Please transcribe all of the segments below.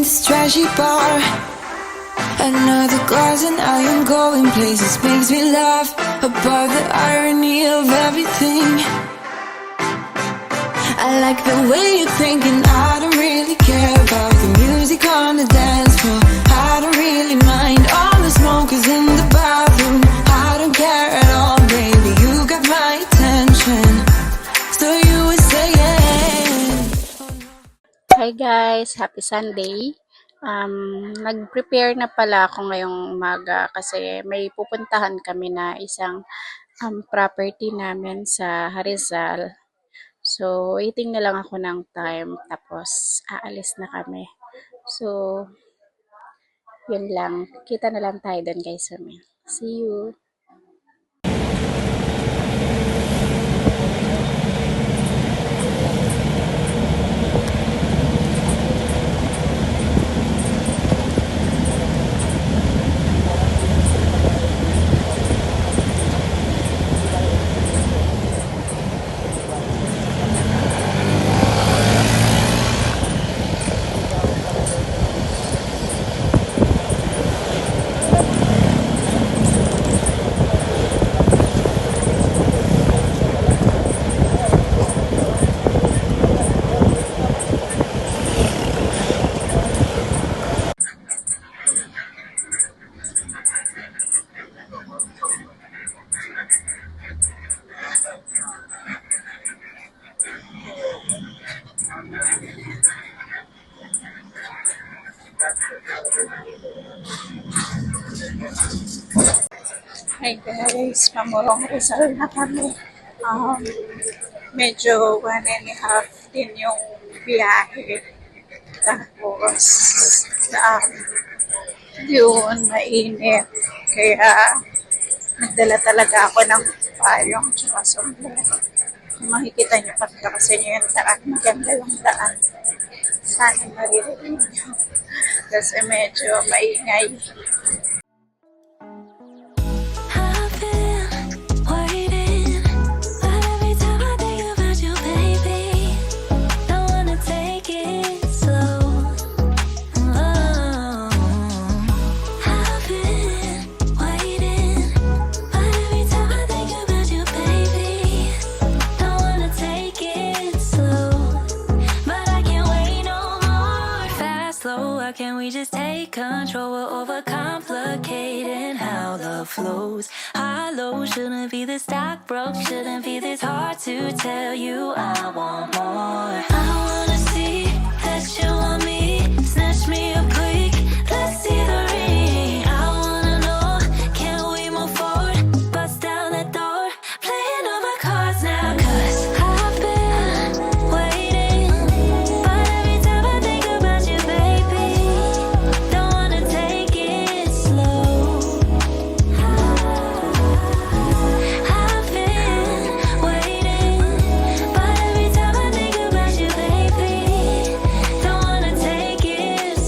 this trashy bar. Another glass and I am going places. Makes me laugh about the irony of everything. I like the way you're thinking. I don't really care about the music on the dance floor. I don't really mind all the smokers in the bathroom. I don't care at all, baby. You got my attention. So you were saying. Hi guys, happy Sunday. Nag-prepare na pala ako ngayong umaga kasi may pupuntahan kami na isang property namin sa Rizal. So, waiting na lang ako ng time tapos aalis na kami. So, yun lang. Kita na lang tayo doon guys. See you! Hi guys, Mamorong Rizal na kami. Medyo 1.5 din yung biyahe. Tapos, yun, mainit. Kaya, nagdala talaga ako ng payong tsaka sombrero. Kung makikita nyo, pagkakasin nyo yung daan, maganda yung daan. Sana maririnig nyo. Kasi medyo maingay. Can we just take control? We're overcomplicating how love flows. High low shouldn't be this dark, broke shouldn't be this hard to tell you I want more. I wanna see that you want me, snatch me up quick, let's see the ring. I wanna know, can we move forward, bust down that door, playing all my cards now, 'cause I've been waiting, but every time I think about you, baby, don't wanna take it slow. I've been waiting, but every time I think about you, baby, don't wanna take it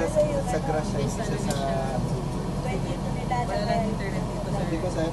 sa Gracia, isa siya sa... Hindi ko sa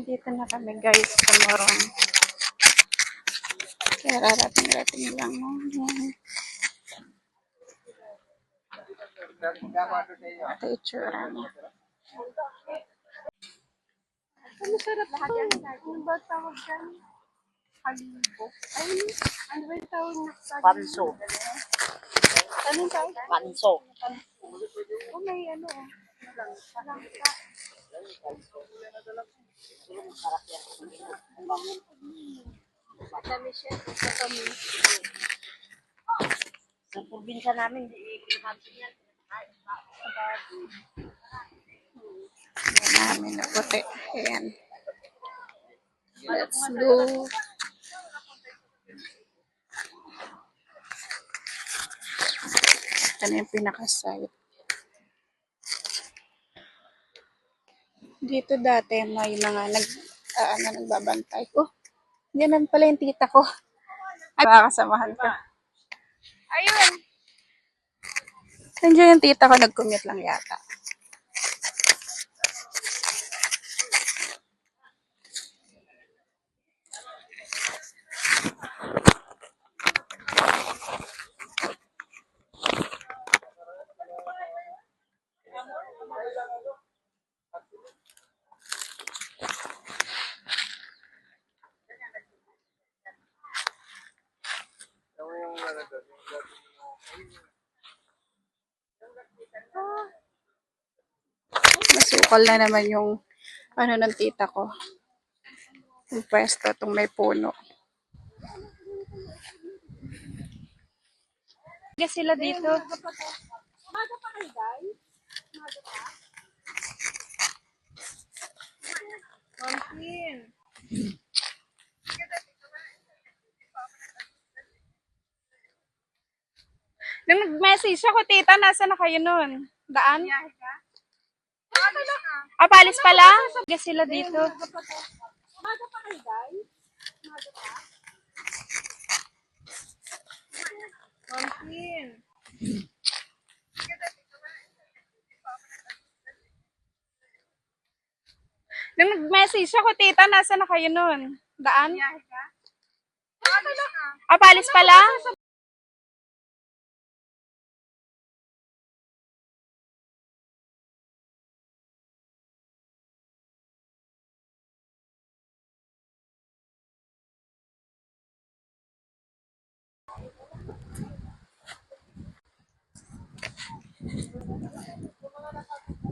Dito na kami guys sa Morong. Kaya rarating-rating lang. Ito itsura niya. Ano sarap lahat yan? Ano ba tawag dyan? Halibo. Ay, ano ba yung tawag na? Panso. Anong tawag? Panso. Oh, may ano. Langka. Sa probinsya namin, di ikihansin yan. Namin na puti. Ayan. Let's go. Ito na yung pinaka-site. Dito dati may mga nagbabantay. Oh, ganun pala yung tita ko. Ay, makakasamahan ko. Ayun. Nandiyan yung tita ko, nag-commute lang yata. Masukal na naman yung ano ng tita ko. Yung pwesto, itong may puno. Kaya sila dito. Umaga pa kayo, guys? Umaga pa? Montin. Nung nag-message ako, tita, nasa na kayo nun? Daan? Ah, palis pala? Kaya sila dito. Umaga pa kayo, guys? Umaga pa? Montin. Nung nag-message ako, tita, nasa na kayo nun? Daan? Ah, palis pala?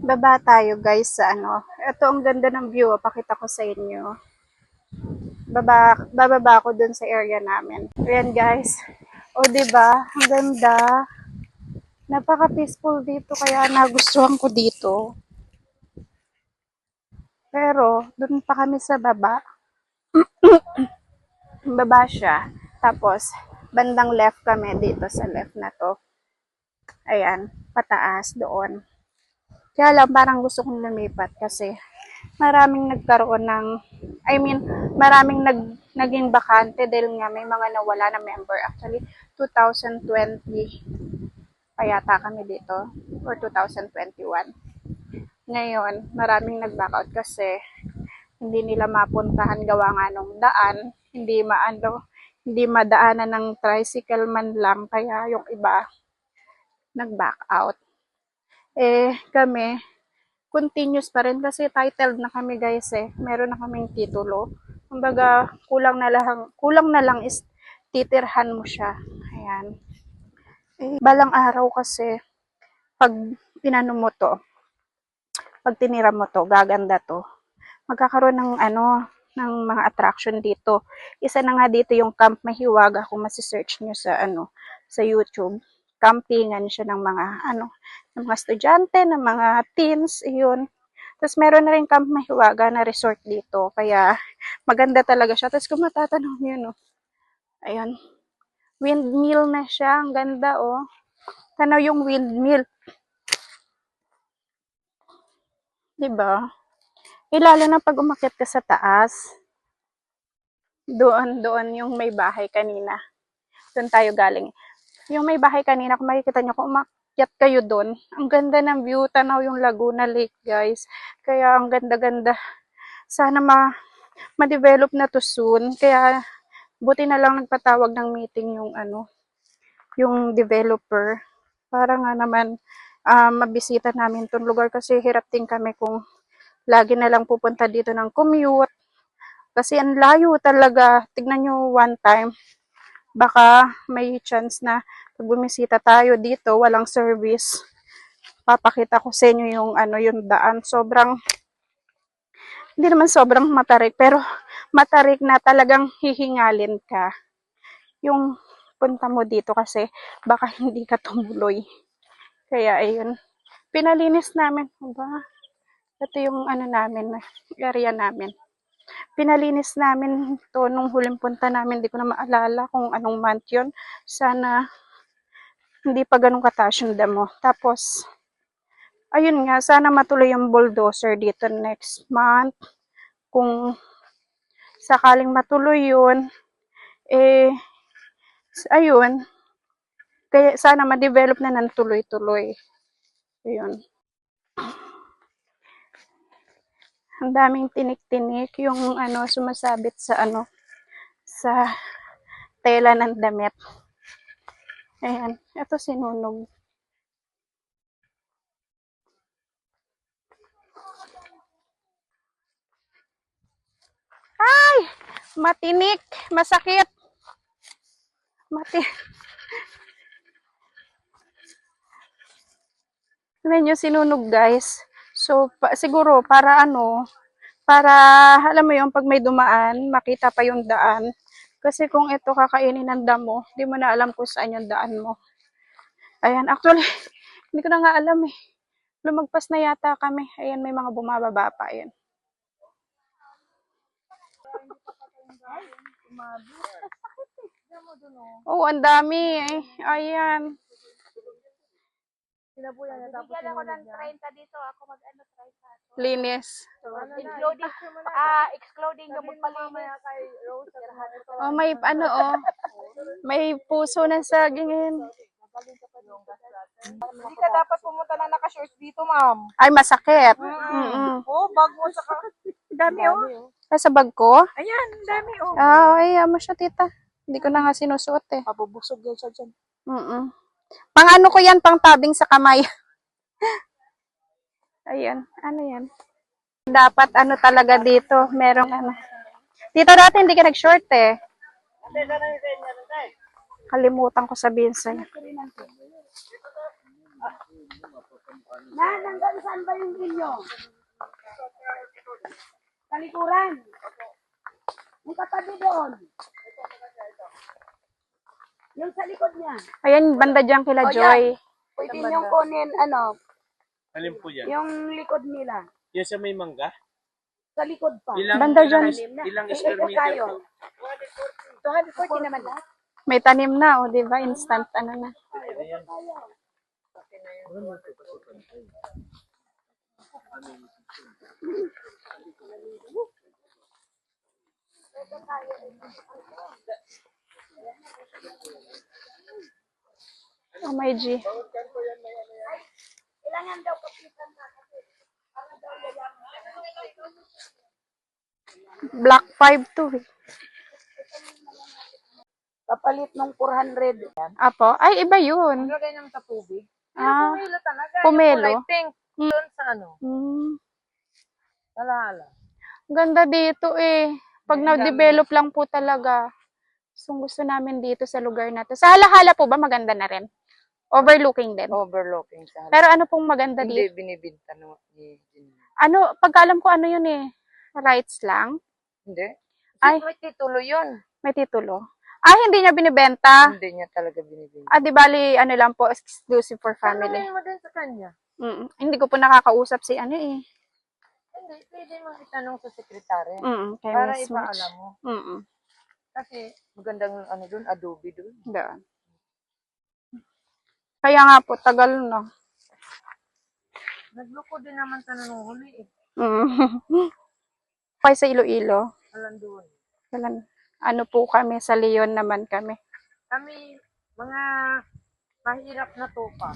Baba tayo guys sa ano. Ito ang ganda ng view. Pakita ko sa inyo. Bababa ako dun sa area namin. Ayan guys. O diba? Ang ganda. Napaka-peaceful dito kaya nagustuhan ko dito. Pero dun pa kami sa baba. Baba siya. Tapos bandang left kami dito sa left na to. Ayan. Pataas doon. Kaya lang, parang gusto kong lumipat kasi maraming nagkaroon ng, maraming naging bakante dahil nga may mga nawala na member. Actually, 2020 pa yata kami dito or 2021. Ngayon, maraming nag-back out kasi hindi nila mapuntahan gawa nga nung daan, hindi madaanan ng tricycle man lang, kaya yung iba nag-back out. Kami, continuous pa rin kasi titled na kami guys Meron na kaming titulo. Kumbaga, kulang na lang is titirhan mo siya. Ayan. Balang araw kasi, pag inano mo to, pag tinira mo to, gaganda to. Magkakaroon ng ng mga attraction dito. Isa na nga dito yung Camp Mahiwaga kung masi-search nyo sa sa YouTube. Campingan siya ng mga ng mga estudyante, ng mga teens, iyon. Tapos meron na rin Camp Mahiwaga na resort dito. Kaya maganda talaga siya. Tapos kung matatanong nyo, no, ayun, windmill na siya. Ang ganda, oh. Tanaw yung windmill. Diba? Lalo na pag umakyat ka sa taas. Doon yung may bahay kanina. Doon tayo galing. Yung may bahay kanina, kung makikita nyo, kung umakyat kayo doon, ang ganda ng view, tanaw yung Laguna Lake, guys. Kaya ang ganda-ganda. Sana ma-develop na to soon. Kaya buti na lang nagpatawag ng meeting yung yung developer. Para nga naman mabisita namin tong lugar kasi hirap din kami kung lagi na lang pupunta dito ng commute. Kasi ang layo talaga. Tignan nyo one time. Baka may chance na pag bumisita tayo dito, walang service. Papakita ko sa inyo yung yung daan. Hindi naman sobrang matarik, pero matarik na talagang hihingalin ka. Yung punta mo dito kasi baka hindi ka tumuloy. Kaya ayun. Pinalinis namin. Diba? Ito yung namin, area namin. Pinalinis namin to nung huling punta namin. Hindi ko na maalala kung anong month yun. Sana hindi pa ganun kataas yung damo. Tapos, ayun nga, sana matuloy yung bulldozer dito next month. Kung sakaling matuloy yun, ayun, kaya sana ma-develop na ng tuloy-tuloy. Ayun. Ang daming tinik-tinik yung sumasabit sa sa tela ng damit. Ayan, ito sinunog. Ay! Matinik, masakit. Tingnan nyo, sinunog, guys. So, siguro, para para, alam mo yung pag may dumaan, makita pa yung daan. Kasi kung ito kakainin ng damo, di mo na alam kung saan yung daan mo. Ayan, actually, hindi ko na nga alam eh. Lumagpas na yata kami. Ayan, may mga bumababa pa. Ayan. Oh, ang dami eh. Ayan. Bigyan ako ng 30 dito. Ako mag-ano 30. Linis. Excluding gamot palinis. Oh, may may puso ng saging ngayon. Hindi ka dapat pumunta na naka-shorts dito, ma'am. Ay, masakit. Oh, bag mo saka. Dami, oh. Sa bag ko? Ayan, dami, oh. Ay, mo siya, tita. Hindi ko na nga sinusuot eh. Mabubusog yan siya dyan. Pang ko yan, pang tabing sa kamay. Ayan, yan? Dapat talaga dito, merong Dito dati hindi ka nag-short eh. Kalimutan ko sabihin sa'yo. Hanggang saan ba yung inyo? Talikuran. Yung katabi doon. Yung sa likod niya. Ayan, banda dyan kila Joy. Pwede niyong kunin, Alin po yan? yung likod nila. Yan sa may mangga? Sa likod pa. Banda dyan. Ilang square meter po? 240 naman lahat. May tanim na, di ba? Instant na. Oh, my G. Kailangan daw kapitan na kasi Black 5 to eh. kapalit ng 400. Apo? Ay, iba yun. Lagay naman sa tubig. Pumilo talaga. Pomelo. Kulay pink. Doon sa Alaala. Ganda dito eh. Pag na-develop lang po talaga. Gusto namin dito sa lugar na to. Sa Hala-Hala po ba maganda na rin? Overlooking din. Overlooking sa Pero ano pong maganda Hindi dito? binibinta no, ni Gina. Ano, pagkaalam ko ano yun eh. Rights lang. Hindi. Ay. Ay, may titulo yun. May titulo. Ah, hindi niya binibenta. Hindi niya talaga binibinta. Ah, di bali, ano lang po, exclusive for family. Tanungin mo din sa kanya. Hindi ko po nakakausap si ano eh. Hindi, pwede mo itanong sa sekretary. Kay Para Miss Mitch. ipaalam mo. Mm-mm. Kasi magandang ano dun, adobe dun. Doon. Kaya nga po, tagal na. Nagloko din naman sa nanuhuli eh. Kaya sa Iloilo. Alam doon. Ano po kami, sa Leon naman kami. Kami, mga mahirap na tupa.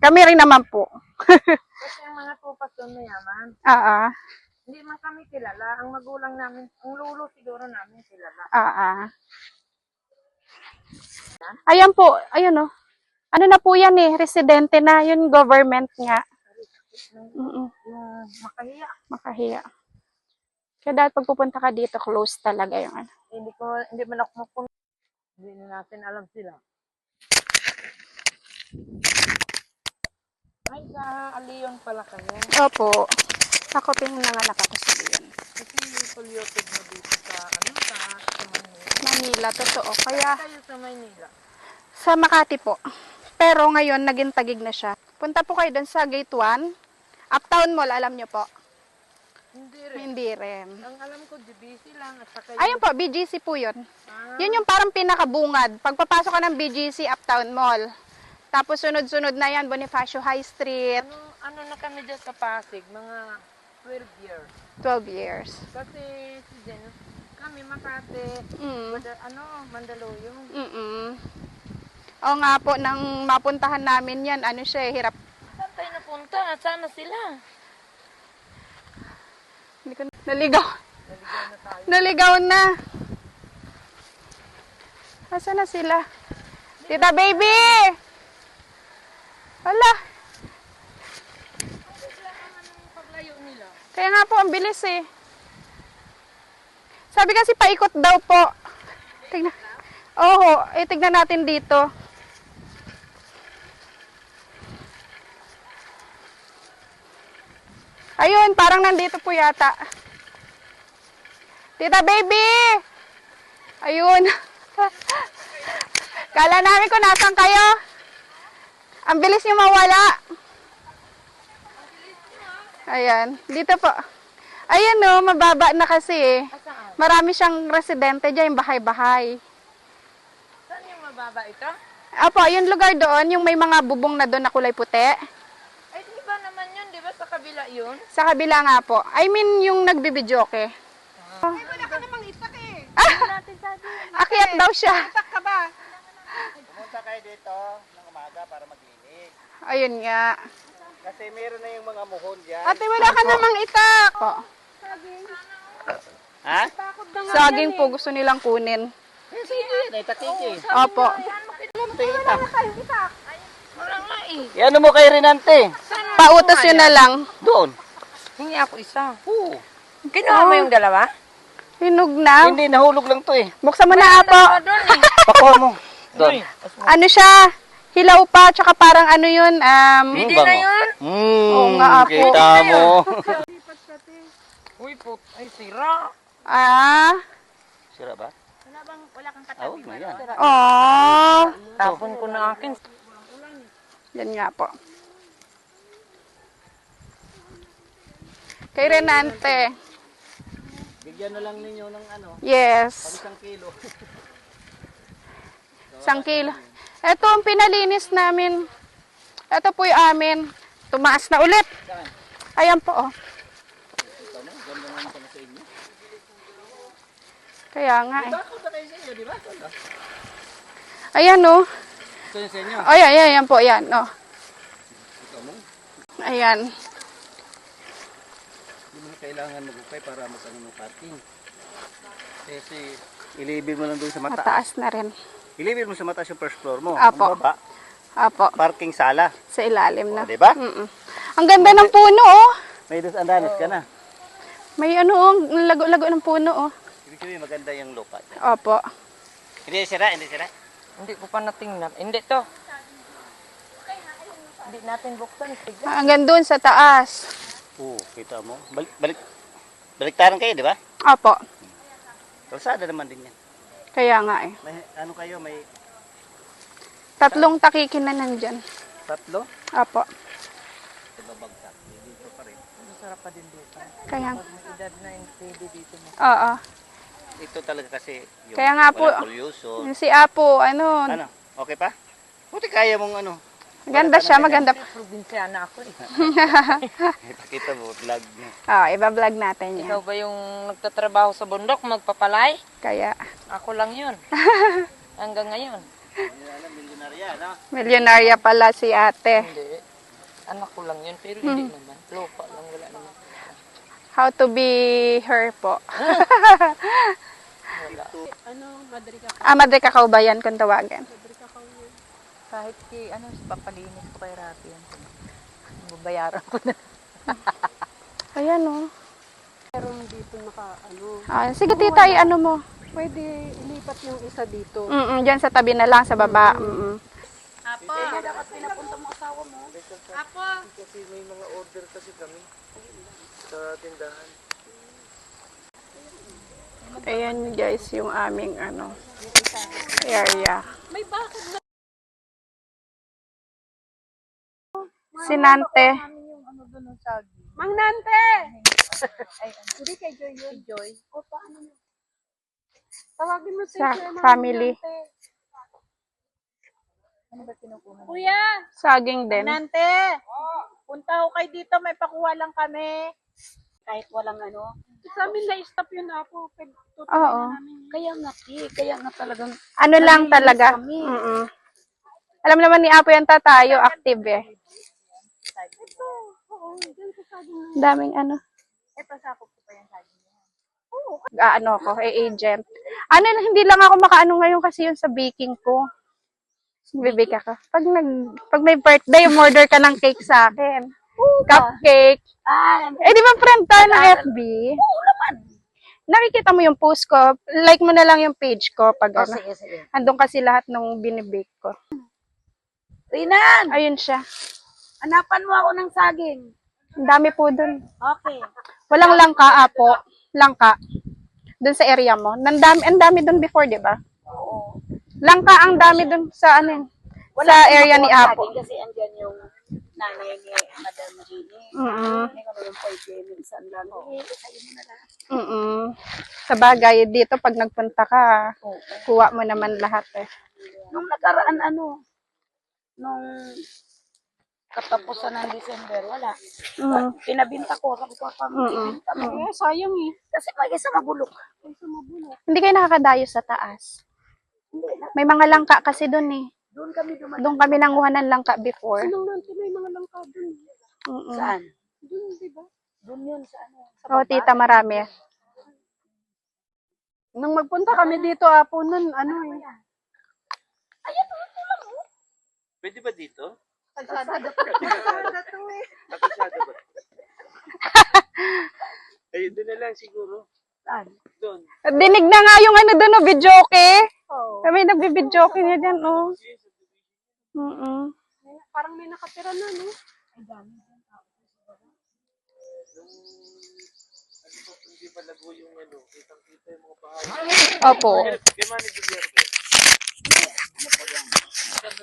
Kami rin naman po. Kasi ang mga tupa doon mayaman. Hindi man kami kilala. Ang magulang namin, ang lulo siguro namin kilala. Ayan po, ayun oh. Ano na po yan eh, residente na, yun government nga. Yung makahiya. Makahiya. Kaya dahil pag pupunta ka dito, close talaga yung ano. Hindi man ako mapunta. Hindi na natin alam sila. Ay, sa Alion pala kayo. Opo. Ako pinanganak ako sa Leon. Kasi polluted na dito sa Manila. Manila, totoo. Kaya Kayo sa Manila. sa Makati po. Pero ngayon, naging Taguig na siya. Punta po kayo doon sa Gate 1. Uptown Mall, alam nyo po. Hindi rin. Hindi rin. Ang alam ko, GBC lang. At saka Ayun po, BGC po yun. Yun yung parang pinakabungad. Pagpapasok ka ng BGC, Uptown Mall. Tapos sunod-sunod na yan, Bonifacio High Street. Ano na kami dyan sa Pasig? Mga 12 years. 12 years. Kasi si Jen, kami Makati, Mandaluyong. Oo nga po, nang mapuntahan namin yan, ano siya, hirap. Saan tayo napunta? Sana sila. Hindi ko naligaw. Naligaw na. Asa na sila? Tita baby! Wala. Paglayo nila. Kaya nga po, ang bilis eh. Sabi kasi paikot daw po. Tignan. Oo, tignan natin dito. Ayun, parang nandito po yata. Tita baby! Ayun. Kala namin kung nasan kayo. Ang bilis niyo mawala. Ayan, dito po. Ayan o, mababa na kasi eh. Marami siyang residente dyan, yung bahay-bahay. Saan yung mababa ito? Apo, yung lugar doon, yung may mga bubong na doon na kulay puti. Ay, di ba naman yun? Di ba sa kabila yun? Sa kabila nga po. I mean, yung nagbibidyoke. Ay, wala ka namang itak eh. Akyat daw siya. Itak ka ba? Pumunta kayo dito ng umaga para maglinis. Ayun nga. Kasi meron na yung mga muhon dyan. Ate, wala ka namang itak. Po. Ha? Saging po gusto nilang kunin. Sige, naitakiki. Opo. Wala nga eh. Yan mo kay Renante. Pautos yun na lang. Doon. Hingi ako isa. Oo. Kinuha mo yung dalawa? Hinog na. Hindi, nahulog lang to eh. Buksan mo na, Apo. Doon eh. Pakuha mo. Doon. Ano siya? Hilaw pa, tsaka parang ano yun. Hindi na yun. Oo nga, Apo. Kita mo. Uy, ay sira. Sira ba? Wala kang Ah, huwag na yan. Oh. Tapon ko na akin. Yan nga po. Kay Renante. Bigyan na lang ninyo ng ano, Yes. 1 kilo. 1 kilo. Ito ang pinalinis namin. Ito po yung amin. Tumaas na ulit. Ayan po, oh. Kaya nga eh. Ayan, oh. Ito yung sa inyo. Ayan, ayan po, ayan, oh. Ayan. Hindi mo na kailangan magukay para magkano ng parking. Kasi ilibid mo lang doon sa mataas. Mataas na rin. Ilibid mo sa mataas yung first floor mo. Apo. Ang baba, Apo. parking sala. Sa ilalim na. O, diba? Ang ganda ng puno, oh. May andanas ka na. May ano, oh. Lago-lago ng puno, oh. Ibig sabihin maganda yung lupa. Opo. Hindi sira, hindi sira. Hindi ko pa natingnan. Hindi to. Hindi natin buksan. Tignan. Hanggang doon sa taas. Oo, kita mo. Baliktaran kayo, di ba? Opo. Kalsada naman din yan. Kaya nga eh. May, ano kayo, may 3 takikin na nandyan. 3? Opo. Babagsak. Dito pa rin. Masarap pa din dito. Kaya, Pag may edad na yung pwede dito mo. oo. Ito talaga kasi yung Kaya nga po, walang pollution. yung si Apo, ano, Ano? Okay pa? Buti kaya mong ano. maganda siya, maganda. Probinsyana ako eh. Ipakita mo, vlog mo. Iba-vlog natin yan. Ikaw ba yung nagtatrabaho sa bundok, magpapalay? Kaya, Ako lang yun. Hanggang ngayon. Milyonarya, no? milyonarya pala si ate. Hindi. Anak ko lang yun, pero hindi naman. Lupa lang, wala naman. How to be her po. Madre Cacao ba yan kung tawagan? Kahit papalinis ko kay Rafi yan. Babayaran ko na. Ayan o. Meron dito Sige tita, ano mo? pwede ilipat yung isa dito. Diyan sa tabi na lang, sa baba. Kasi may mga order kasi kami sa tindahan. Ayan guys, yung aming area. Sinante. Mang Nante! Hindi kay Joy yun. Joy. O, paano mo? Tawagin mo Sa siya, Mang family. Nante. Kuya! Saging din. Nante, punta ho kayo dito, may pakuha lang kami. Kahit walang Sa amin na-stop yun ako. Oo. Kaya nga talagang Ano lang talaga. Alam naman ni Apo yan tayo, active eh. Daming ito sakop ko pa yan sa agent. Hindi lang ako makaano ngayon kasi yung sa baking ko. Bibig ako. Pag may birthday, umorder ka ng cake sa akin. Cupcake. Di ba friend tayo ng FB? Oo naman. Nakikita mo yung post ko, like mo na lang yung page ko pag Sige. andun kasi lahat ng binibake ko. Rinan, Ayun siya. hanapan mo ako ng saging. Ang dami po dun. Okay. Walang langka, Apo. Langka. Dun sa area mo. Ang dami dun before, di ba? Oo. Langka ang dami dun sa sa area ni Apo. Kasi andyan yung nanay ni Madam Jeannie. May kami yung pwede minsan lang. Ayun mo na lang. Sa bagay, dito pag nagpunta ka, kuha mo naman lahat eh. Nung nakaraan nung katapusan ng December, wala. Pinabinta ko, sabi ko, pamibinta mo. Sayang eh. Kasi may isa mabulok. Hindi kayo nakakadayo sa taas. May mga langka kasi dun eh. Doon kami dumaan. Doon kami nanguha ng langka before. Nung Nante may mga langka dun. Saan? Dun, di ba? Doon yun, sa Oo, tita, marami. Nung magpunta kami dito, Apo, nun, Pwede ba dito? Kalsada to eh. Nakasada ba? Ay, doon na lang siguro. Saan? Doon. Dinig na nga yung doon, videoke. Kami nagbibidyoke niya dyan, Parang may nakatira na, no? Hindi pa lago yung kitang-kita yung mga bahay. Opo. Kaya Manny Guillermo.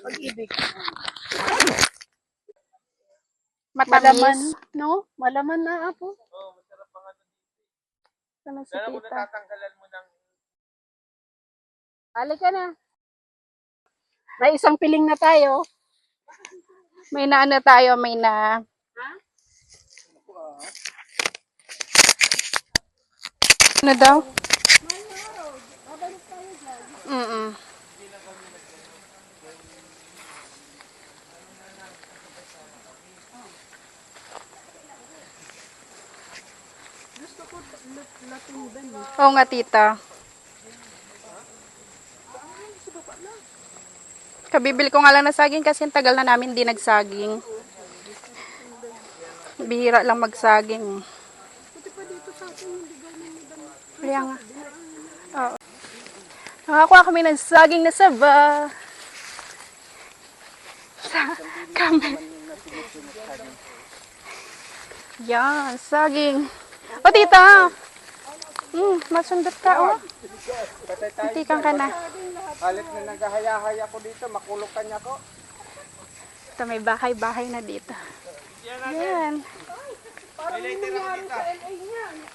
Pag-ibig. Matamis. No? Malaman na, Apo. Oo, masarap pa nga doon. Sana si Kaya mo tita. natatanggalan mo ng Halika na. May isang piling na tayo. May na tayo, may na... Ano daw? Oo nga, tita. Kabibili ko nga lang na saging kasi ang tagal na namin di nagsaging. Bihira lang magsaging. Kaya nga. Oo. Nakakuha kami ng saging na saba. Kami. Yan, saging. O, tita! Masundot ka, oh. Titikang ka na. Halit na naghahaya-haya ko dito, makulokan niya ko. Ito, may bahay-bahay na dito. Yan. Ito, may bahay na, oh.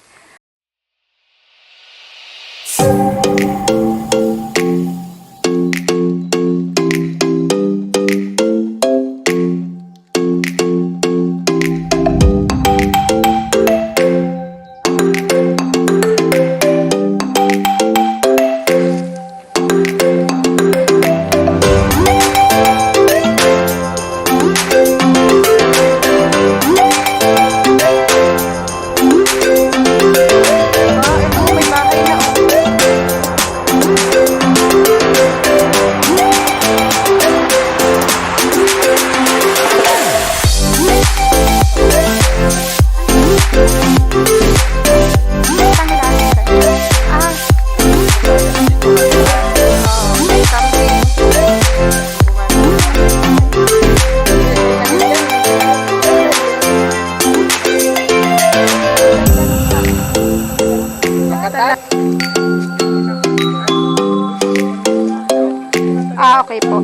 Okay po.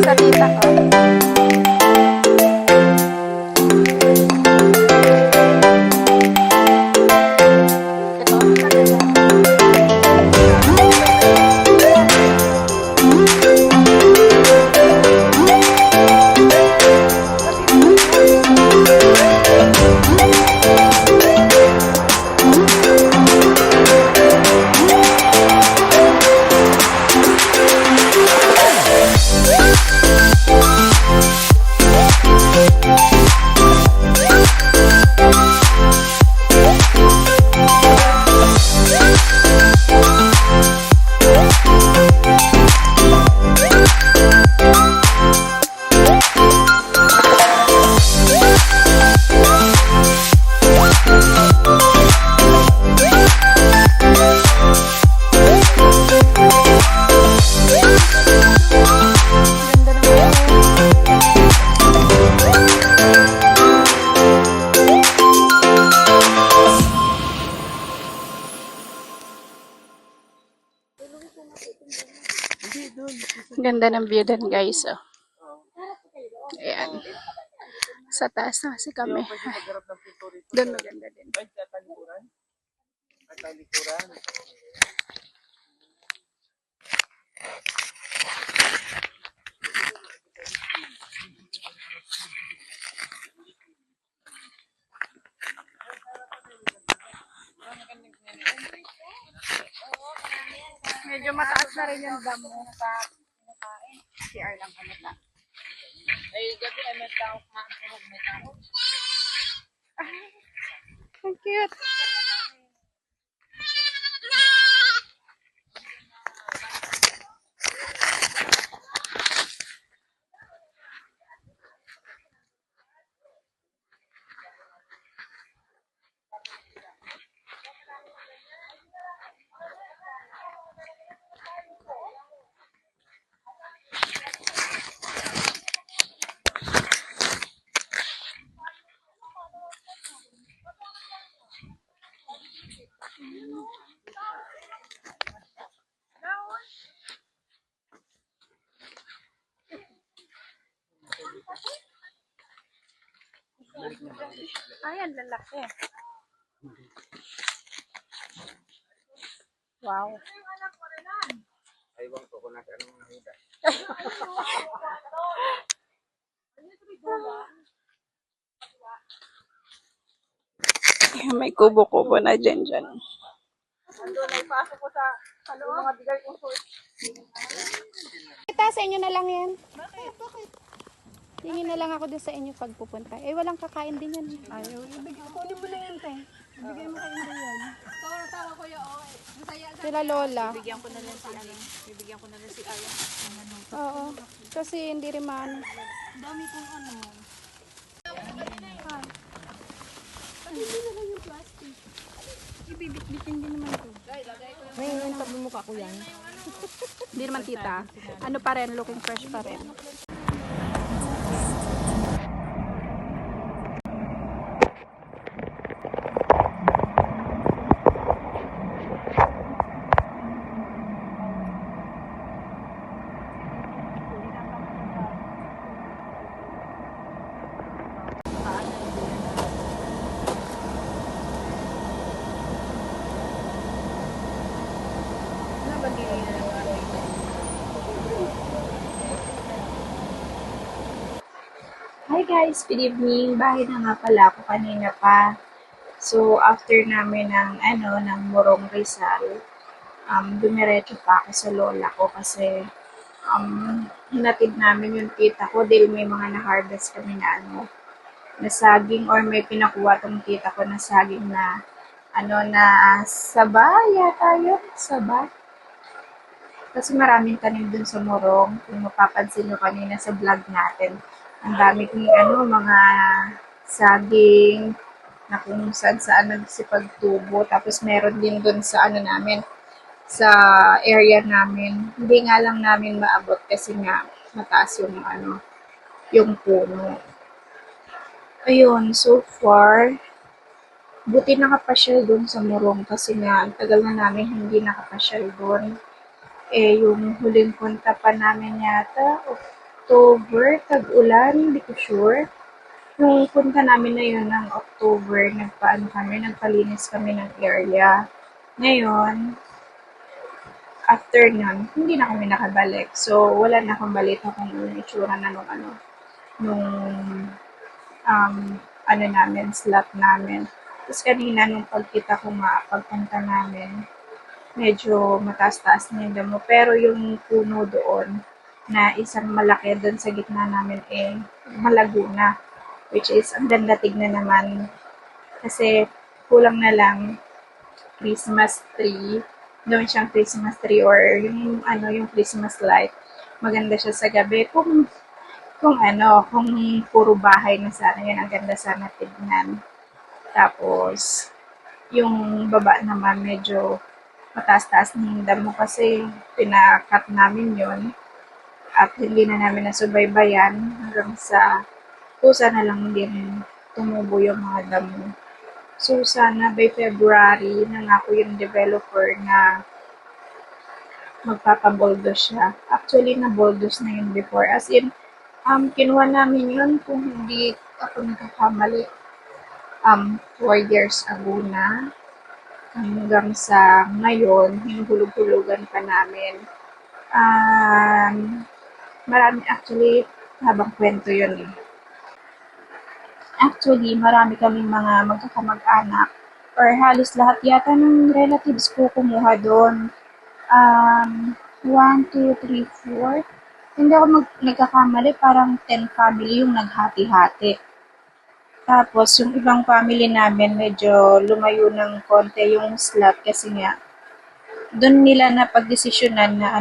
Sa tita ko. Ganda ng view din, guys. Oh. Ayan. Sa taas na kasi kami. Doon maganda din. Medyo mataas na rin yung damo. CR lang kami ta. Ay, gabi ay may tao kumain, may tao. Ang cute. Ayan, lalaki. Wow. Aywan ko kung nasa anong nakita. May kubo-kubo na dyan. Andun, naipasok ko sa loob. Mga bigay kong food. Kita sa inyo na lang yan. Bakit? Tingin na lang ako din sa inyo pag pupunta. Eh, walang kakain din yan. Ayaw, kunin mo na yan, te. Ibigay mo kayo yan. Tawa, kuya, okay. Masaya sa Sila Lola. Bibigyan ko na lang si Aya. Bibigyan ko na lang si Aya. Oo. Kasi hindi rin maano. dami kong ano. Pati na lang yung plastic. Ibibit-bitin din naman ito. Ngayon, tabi mukha ko yan. Hindi naman tita. Ano pa rin, looking fresh pa rin. Hi guys, good evening. Bahay na nga pala ako kanina pa. So, after namin ng Morong Rizal, dumiretso pa ako sa lola ko kasi hinatid namin yung tita ko dahil may mga na-harvest kami na saging or may pinakuha tong tita ko na saging na na sabay yata yun, sabay. Kasi maraming tanim dun sa Morong. Kung mapapansin nyo kanina sa vlog natin, ang dami kong mga saging na kung saan nagsipagtubo. Tapos meron din dun sa namin, sa area namin. Hindi nga lang namin maabot kasi nga mataas yung puno. Ayun, so far, buti nakapasyal dun sa Morong kasi nga ang tagal na namin hindi nakapasyal dun. Yung huling punta pa namin yata, October, tag-ulan, hindi ko sure. Yung punta namin na yun ng October, nagpalinis kami ng area. Ngayon, after nun, hindi na kami nakabalik. So, wala na akong balita kung yung itsura na nung slot namin. Tapos kanina, nung pagkita ko nga, pagpunta namin, medyo mataas-taas na yung damo. Pero yung puno doon, na isang malaki doon sa gitna namin malago na. Which is, ang ganda tignan naman. Kasi, kulang na lang Christmas tree. Doon siyang Christmas tree or yung Christmas light. Maganda siya sa gabi. Kung puro bahay na sana yun, ang ganda sana tignan. Tapos, yung baba naman medyo mataas-taas ng damo kasi pinakat namin yon at hindi na namin nasubaybayan hanggang sa kusa na lang din tumubo yung mga damo. So, sana by February nangako yung developer na magpapaboldos siya. Actually, na-boldos na yun before. As in, kinuha namin yun kung hindi ako nagkakamali. 4 years ago na. Hanggang sa ngayon, hinuhulog-hulugan pa namin. Marami actually, habang kwento yun Actually, marami kaming mga magkakamag-anak or halos lahat yata ng relatives ko kumuha doon. 1, 2, 3, 4. Hindi ako nagkakamali, parang 10 family yung naghati-hati. Tapos, yung ibang family namin, medyo lumayo ng konti yung slot kasi nga, doon nila na pagdesisyonan na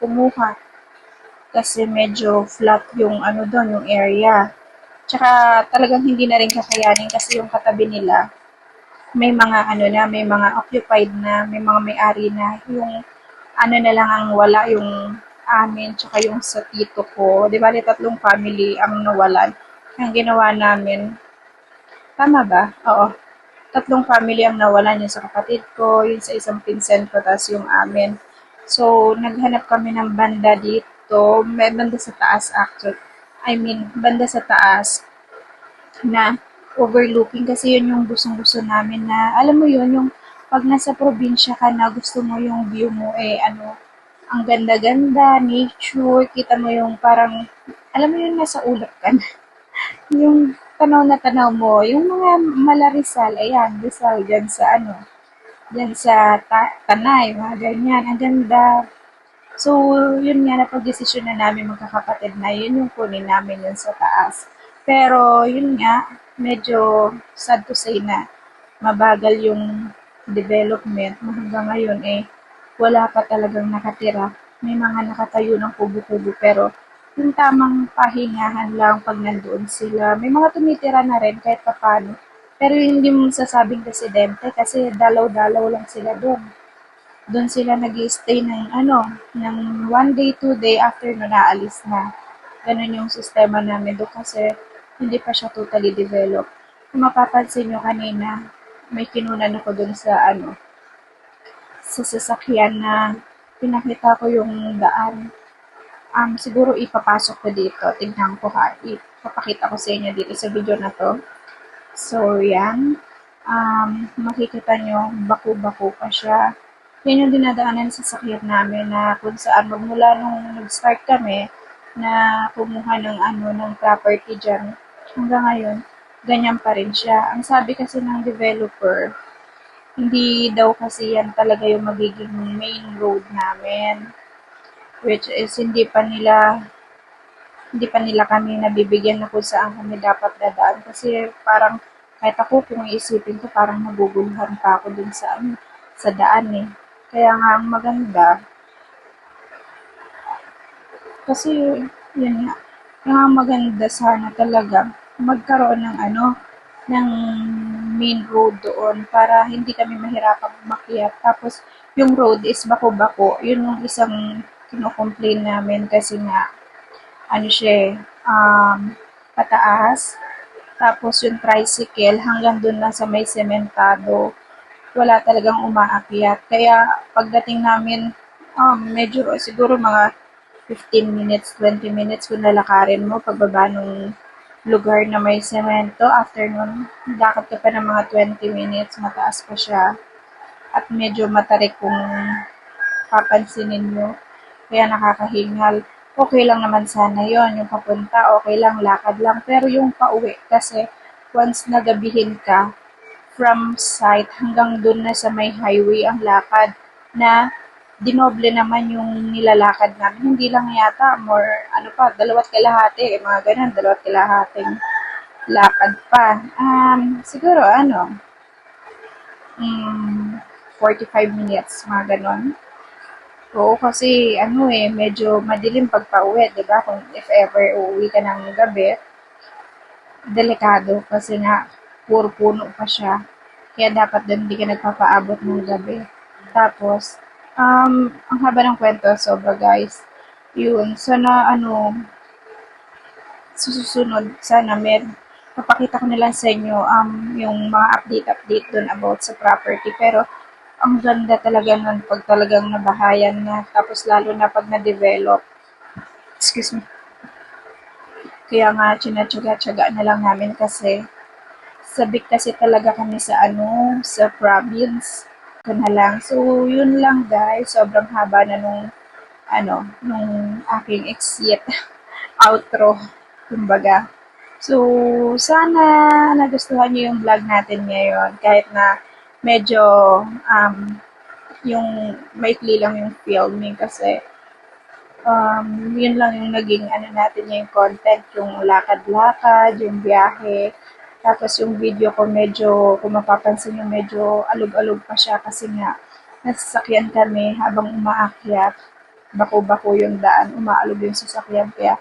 kumuha. Kasi medyo flat yung doon, yung area. Tsaka talagang hindi na rin kakayanin kasi yung katabi nila, may mga may mga occupied na, may mga may-ari na, yung na lang ang wala, yung amin, tsaka yung sa tito ko. Di ba, 3 family ang nawalan. Ang ginawa namin, tama ba? Oo. 3 family ang nawalan, yung sa kapatid ko, yung sa isang pinsan ko, tapos yung amin. So, naghanap kami ng banda dito, may banda sa taas actually. Banda sa taas na overlooking kasi yun yung gustong-gusto namin na, alam mo yun, yung pag nasa probinsya ka na, gusto mo yung view mo, ang ganda-ganda, nature, kita mo yung parang, alam mo yun, nasa ulap ka na. Yung tanaw na tanaw mo, yung mga Rizal, ayan, Rizal, dyan sa Tanay, mga ganyan, ang ganda. So, yun nga, napag-desisyon na namin magkakapatid na yun yung kunin namin yun sa taas. Pero, yun nga, medyo sad to say na mabagal yung development. Hanggang ngayon, wala pa talagang nakatira. May mga nakatayo ng kubo-kubo, pero yung tamang pahingahan lang pag nandoon sila. May mga tumitira na rin kahit paano. Pero hindi mo sasabing residente kasi dalaw-dalaw lang sila doon. Doon sila nag-stay ng 1 day, 2 day, after no naalis na. Ganun yung sistema namin doon kasi hindi pa siya totally developed. Kung mapapansin nyo kanina, may kinunan ako doon sa sasakyan na pinakita ko yung daan. Siguro ipapasok ko dito. Tignan ko ha. Ipapakita ko sa inyo dito sa video na to. So, yan. Makikita nyo, baku-baku pa siya. Yan yung dinadaanan sa sasakyan namin na kung saan magmula nung nag-start kami na kumuha ng property dyan. Hanggang ngayon, ganyan pa rin siya. Ang sabi kasi ng developer, hindi daw kasi yan talaga yung magiging main road namin. Which is, hindi pa nila kami nabibigyan na kung saan kami dapat dadaan. Kasi parang, kahit ako kung iisipin ko, parang naguguluhan pa ako dun sa daan eh. Kaya nga, ang maganda, kasi, yun nga, ang maganda sana talaga, magkaroon ng main road doon para hindi kami mahirapang umakyat. Tapos, yung road is bako-bako. Yun yung isang kino-complain namin kasi nga, pataas. Tapos, yung tricycle, hanggang doon lang sa may sementado, wala talagang umaakyat. Kaya, pagdating namin, medyo, siguro mga 15 minutes, 20 minutes kung lalakarin mo pagbaba nung lugar na may semento. After nun, lakad ka pa ng mga 20 minutes, mataas pa siya. At medyo matarik kung papansinin mo. Kaya nakakahingal. Okay lang naman sana yon yung papunta, okay lang, lakad lang. Pero yung pauwi, kasi once nagabihin ka, from site hanggang dun na sa may highway ang lakad na dinoble naman yung nilalakad namin. Hindi lang yata, more, 2.5 kalahati, mga ganun, 2.5 kalahating lakad pa. Siguro, 45 minutes, mga ganun. Oo, kasi, medyo madilim pag pauwi, diba? Kung if ever uuwi ka ng gabi, delikado, kasi nga, puro puno pa siya. Kaya dapat din hindi ka nagpapaabot ng gabi. Tapos, ang haba ng kwento, sobra guys. Yun, sana susunod, sana papakita ko nila sa inyo yung mga update dun about sa property. Pero, ang ganda talaga nun pag talagang nabahayan na. Tapos, lalo na pag na-develop. Excuse me. Kaya nga, tsinatsaga-tsaga na lang namin kasi sabik kasi talaga kami sa province. Ito na lang. So, yun lang guys. Sobrang haba na nung aking exit outro, kumbaga. So, sana nagustuhan niyo yung vlog natin ngayon. Kahit na medyo yung maikli lang yung filming kasi yun lang yung naging natin yung content, yung lakad-lakad, yung biyahe. Tapos yung video ko medyo, kung mapapansin nyo, medyo alog-alog pa siya kasi nga nasasakyan kami habang umaakyat. Bako-bako yung daan, umaalog yung sasakyan. Kaya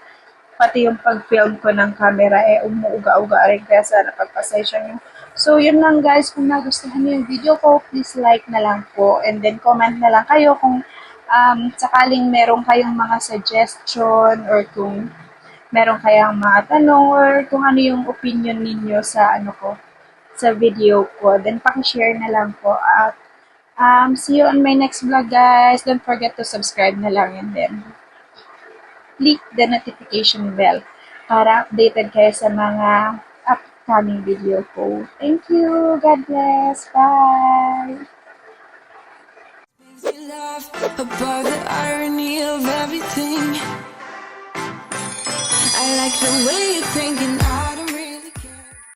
pati yung pag-film ko ng camera, umuuga-uga rin. Kaya sana pagpasensya nyo. So yun lang guys, kung nagustuhan nyo yung video ko, please like na lang po. And then comment na lang kayo kung sakaling meron kayong mga suggestion or kung meron kayang mga tanong or kung ano yung opinion ninyo sa sa video ko. Then, pakishare na lang po. At, see you on my next vlog, guys. Don't forget to subscribe na lang and then click the notification bell para updated kayo sa mga upcoming video ko. Thank you. God bless. Bye. Makes me laugh about the irony of everything. I like the way you think